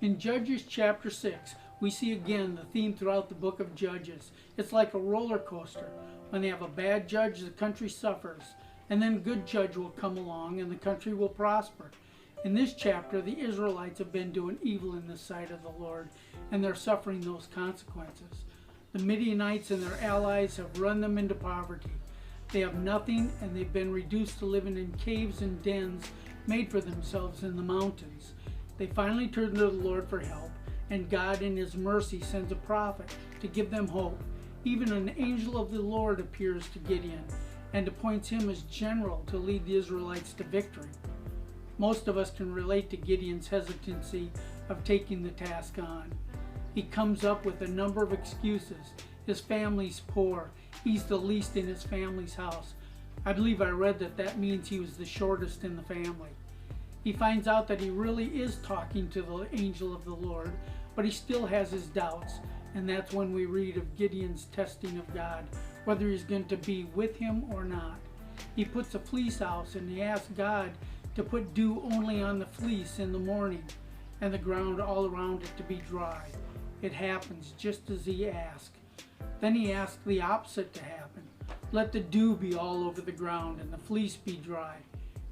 In Judges chapter 6, we see again the theme throughout the book of Judges. It's like a roller coaster. When they have a bad judge, the country suffers. And then a good judge will come along and the country will prosper. In this chapter, the Israelites have been doing evil in the sight of the Lord, and they're suffering those consequences. The Midianites and their allies have run them into poverty. They have nothing, and they've been reduced to living in caves and dens made for themselves in the mountains. They finally turn to the Lord for help, and God in His mercy sends a prophet to give them hope. Even an angel of the Lord appears to Gideon and appoints him as general to lead the Israelites to victory. Most of us can relate to Gideon's hesitancy of taking the task on. He comes up with a number of excuses. His family's poor. He's the least in his family's house. I believe I read that means he was the shortest in the family. He finds out that he really is talking to the angel of the Lord, but he still has his doubts, and that's when we read of Gideon's testing of God, whether he's going to be with him or not. He puts a fleece house, and he asks God to put dew only on the fleece in the morning, and the ground all around it to be dry. It happens just as he asked. Then he asked the opposite to happen. Let the dew be all over the ground and the fleece be dry.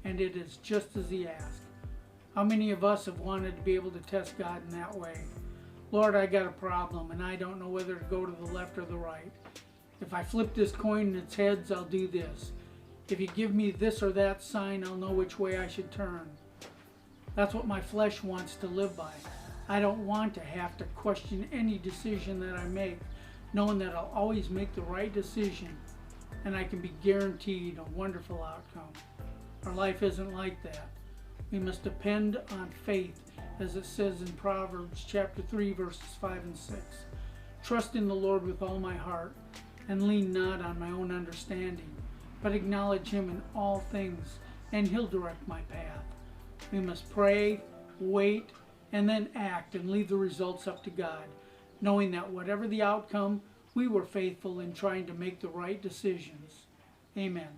And it is just as he asked. How many of us have wanted to be able to test God in that way? Lord, I got a problem and I don't know whether to go to the left or the right. If I flip this coin and it's heads, I'll do this. If you give me this or that sign, I'll know which way I should turn. That's what my flesh wants to live by. I don't want to have to question any decision that I make, knowing that I'll always make the right decision and I can be guaranteed a wonderful outcome. Our life isn't like that. We must depend on faith, as it says in Proverbs chapter 3, verses 5 and 6. Trust in the Lord with all my heart, and lean not on my own understanding, but acknowledge Him in all things, and He'll direct my path. We must pray, wait, and then act and leave the results up to God, knowing that whatever the outcome, we were faithful in trying to make the right decisions. Amen.